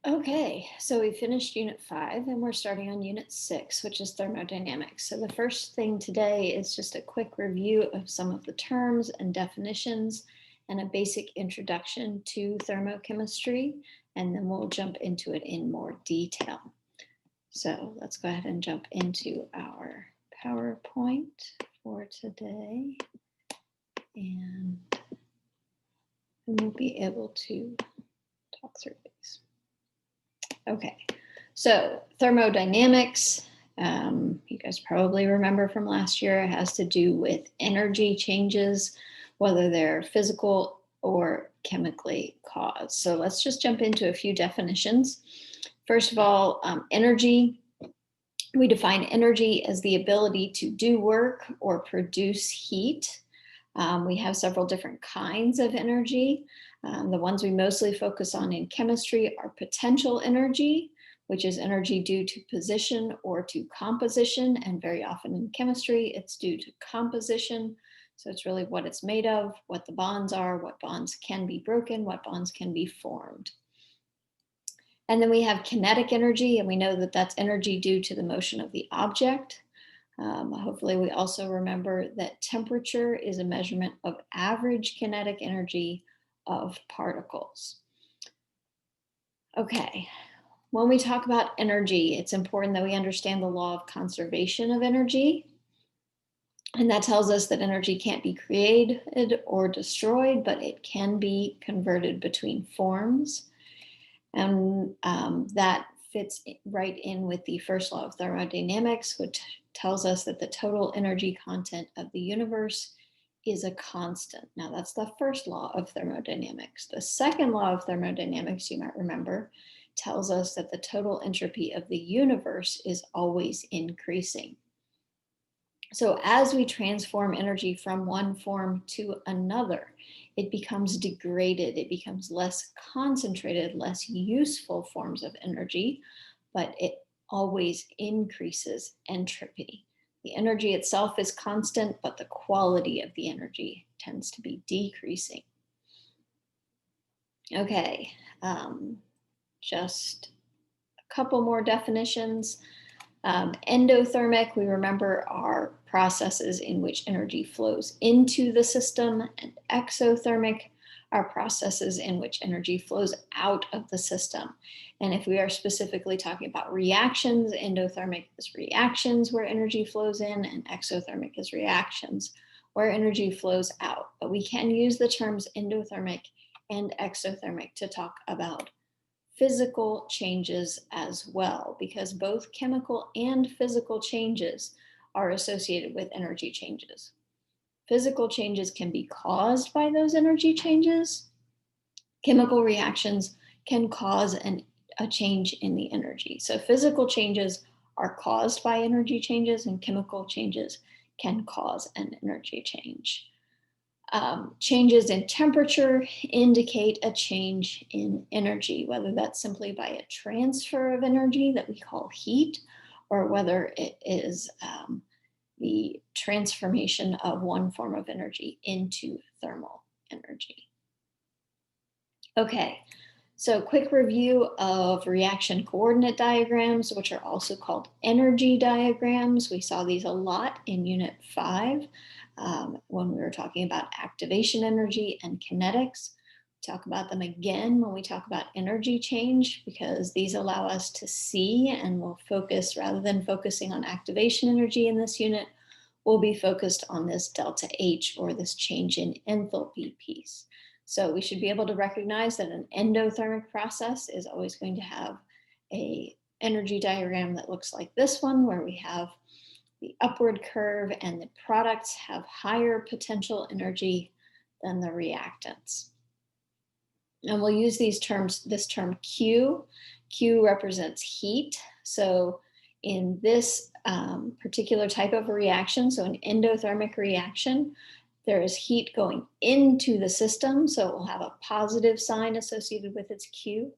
Okay, so we finished Unit 5 and we're starting on Unit 6, which is thermodynamics. So the first thing today is just a quick review of some of the terms and definitions and a basic introduction to thermochemistry, and then we'll jump into it in more detail. So let's go ahead and jump into our PowerPoint for today, and we'll be able to talk through these. Okay, so thermodynamics, you guys probably remember from last year, it has to do with energy changes, whether they're physical or chemically caused. So let's just jump into a few definitions. First of all, energy. We define energy as the ability to do work or produce heat. We have several different kinds of energy. The ones we mostly focus on in chemistry are potential energy, which is energy due to position or to composition. And very often in chemistry, it's due to composition. So it's really what it's made of, what the bonds are, what bonds can be broken, what bonds can be formed. And then we have kinetic energy, and we know that that's energy due to the motion of the object. Hopefully we also remember that temperature is a measurement of average kinetic energy of particles. Okay, when we talk about energy, it's important that we understand the law of conservation of energy. And that tells us that energy can't be created or destroyed, but it can be converted between forms. And that fits right in with the first law of thermodynamics, which tells us that the total energy content of the universe is a constant. Now, that's the first law of thermodynamics. The second law of thermodynamics, you might remember, tells us that the total entropy of the universe is always increasing. So as we transform energy from one form to another, it becomes degraded, it becomes less concentrated, less useful forms of energy, but it always increases entropy. The energy itself is constant, but the quality of the energy tends to be decreasing. Okay, just a couple more definitions. Endothermic, we remember, are processes in which energy flows into the system, and exothermic are processes in which energy flows out of the system. And if we are specifically talking about reactions, endothermic is reactions where energy flows in, and exothermic is reactions where energy flows out. But we can use the terms endothermic and exothermic to talk about physical changes as well, because both chemical and physical changes are associated with energy changes. Physical changes can be caused by those energy changes. Chemical reactions can cause a change in the energy. So physical changes are caused by energy changes, and chemical changes can cause an energy change. Changes in temperature indicate a change in energy, whether that's simply by a transfer of energy that we call heat, or whether it is the transformation of one form of energy into thermal energy. Okay, so quick review of reaction coordinate diagrams, which are also called energy diagrams. We saw these a lot in Unit 5 when we were talking about activation energy and kinetics. We talk about them again when we talk about energy change, because these allow us to see, and we'll focus, rather than focusing on activation energy in this unit, we'll be focused on this delta H, or this change in enthalpy piece. So we should be able to recognize that an endothermic process is always going to have an energy diagram that looks like this one, where we have the upward curve and the products have higher potential energy than the reactants. And we'll use these terms, this term Q. Q represents heat. So in this particular type of a reaction, so an endothermic reaction, there is heat going into the system, so it will have a positive sign associated with its Q.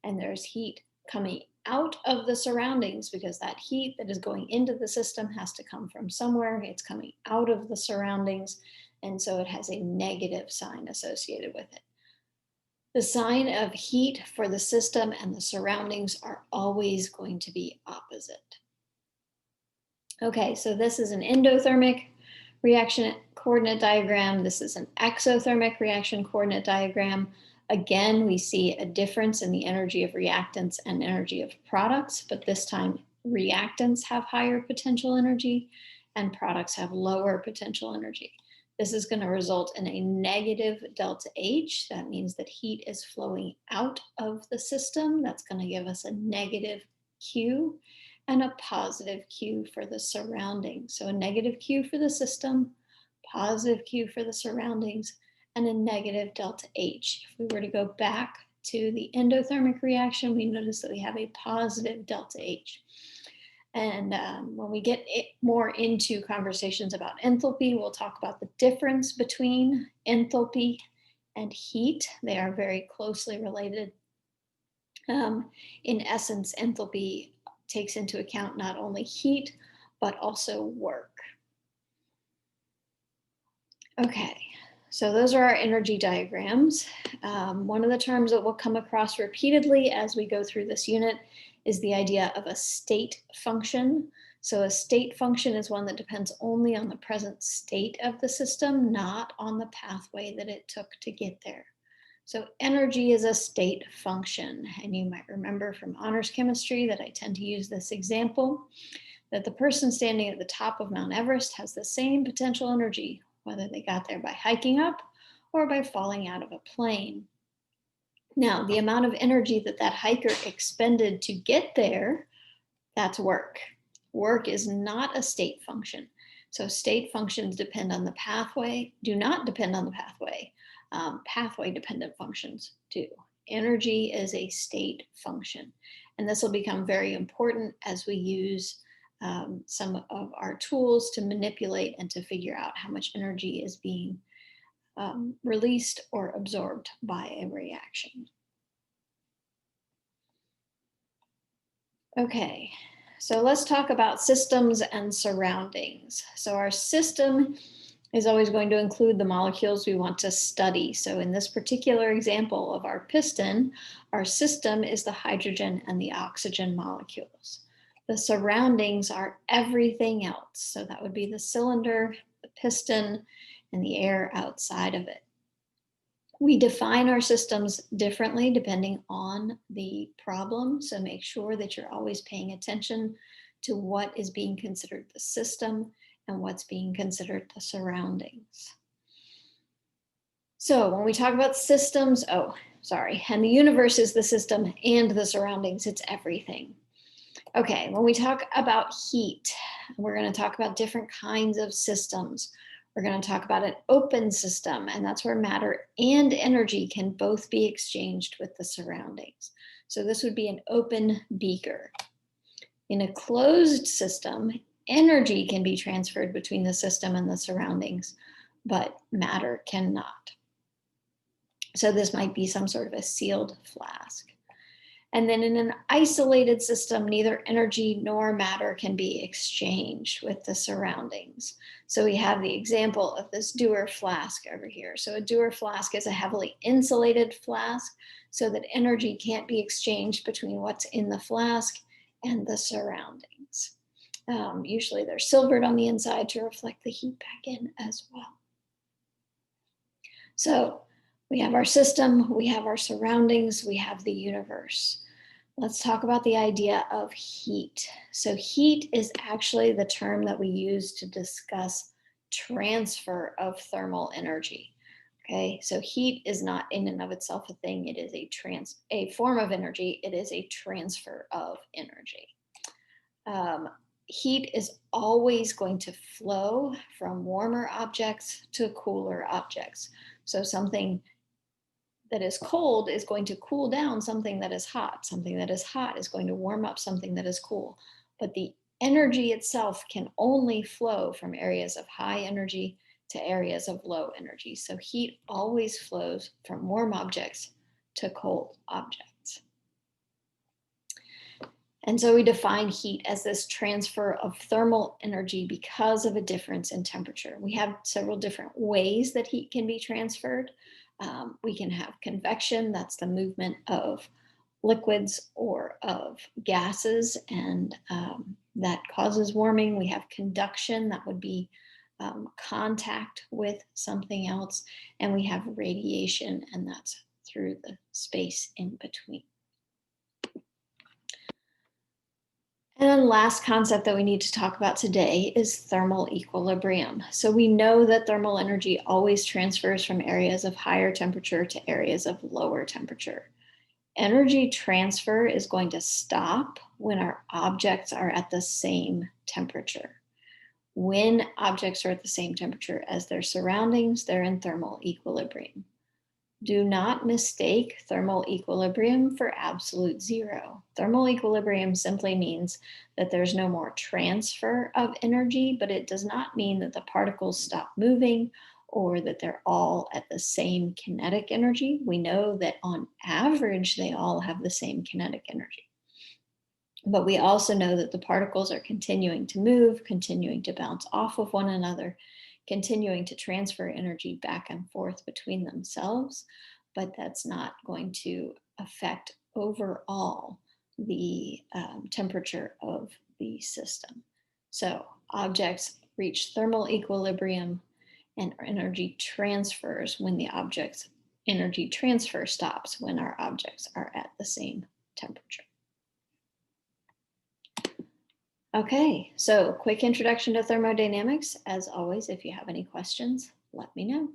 And there's heat coming out of the surroundings, because that heat that is going into the system has to come from somewhere. It's coming out of the surroundings, and so it has a negative sign associated with it. The sign of heat for the system and the surroundings are always going to be opposite. Okay, so this is an endothermic reaction coordinate diagram. This is an exothermic reaction coordinate diagram. Again, we see a difference in the energy of reactants and energy of products, but this time reactants have higher potential energy and products have lower potential energy. This is going to result in a negative delta H. That means that heat is flowing out of the system. That's going to give us a negative Q and a positive Q for the surroundings. So a negative Q for the system, positive Q for the surroundings, and a negative delta H. If we were to go back to the endothermic reaction, we notice that we have a positive delta H. And when we get more into conversations about enthalpy, we'll talk about the difference between enthalpy and heat. They are very closely related. In essence, enthalpy takes into account not only heat, but also work. Okay, so those are our energy diagrams. One of the terms that we'll come across repeatedly as we go through this unit is the idea of a state function. So a state function is one that depends only on the present state of the system, not on the pathway that it took to get there. So energy is a state function. And you might remember from honors chemistry that I tend to use this example, that the person standing at the top of Mount Everest has the same potential energy, whether they got there by hiking up or by falling out of a plane. Now, the amount of energy that that hiker expended to get there, that's work. Work is not a state function. So state functions depend on the pathway, do not depend on the pathway. Pathway dependent functions do. Energy is a state function. And this will become very important as we use some of our tools to manipulate and to figure out how much energy is being released or absorbed by a reaction. Okay, so let's talk about systems and surroundings. So our system is always going to include the molecules we want to study. So in this particular example of our piston, our system is the hydrogen and the oxygen molecules. The surroundings are everything else. So that would be the cylinder, the piston, and the air outside of it. We define our systems differently depending on the problem. So make sure that you're always paying attention to what is being considered the system and what's being considered the surroundings. So when we talk about systems, and the universe is the system and the surroundings, it's everything. Okay, when we talk about heat, we're going to talk about different kinds of systems. We're going to talk about an open system, and that's where matter and energy can both be exchanged with the surroundings. So this would be an open beaker. In a closed system, energy can be transferred between the system and the surroundings, but matter cannot. So this might be some sort of a sealed flask. And then in an isolated system, neither energy nor matter can be exchanged with the surroundings. So we have the example of this Dewar flask over here. So a Dewar flask is a heavily insulated flask so that energy can't be exchanged between what's in the flask and the surroundings. Usually they're silvered on the inside to reflect the heat back in as well. So we have our system, we have our surroundings, we have the universe. Let's talk about the idea of heat. So heat is actually the term that we use to discuss transfer of thermal energy. Okay, so heat is not in and of itself a thing. It is a form of energy. It is a transfer of energy. Heat is always going to flow from warmer objects to cooler objects. So something that is cold is going to cool down something that is hot. Something that is hot is going to warm up something that is cool. But the energy itself can only flow from areas of high energy to areas of low energy. So heat always flows from warm objects to cold objects. And so we define heat as this transfer of thermal energy because of a difference in temperature. We have several different ways that heat can be transferred. We can have convection, that's the movement of liquids or of gases, and that causes warming. We have conduction, that would be contact with something else, and we have radiation, and that's through the space in between. And then last concept that we need to talk about today is thermal equilibrium. So we know that thermal energy always transfers from areas of higher temperature to areas of lower temperature. Energy transfer is going to stop when our objects are at the same temperature. When objects are at the same temperature as their surroundings, they're in thermal equilibrium. Do not mistake thermal equilibrium for absolute zero. Thermal equilibrium simply means that there's no more transfer of energy, but it does not mean that the particles stop moving or that they're all at the same kinetic energy. We know that on average, they all have the same kinetic energy. But we also know that the particles are continuing to move, continuing to bounce off of one another, continuing to transfer energy back and forth between themselves, but that's not going to affect overall the temperature of the system. So objects reach thermal equilibrium and energy transfers when the object's energy transfer stops when our objects are at the same temperature. Okay, so quick introduction to thermodynamics. As always, if you have any questions, let me know.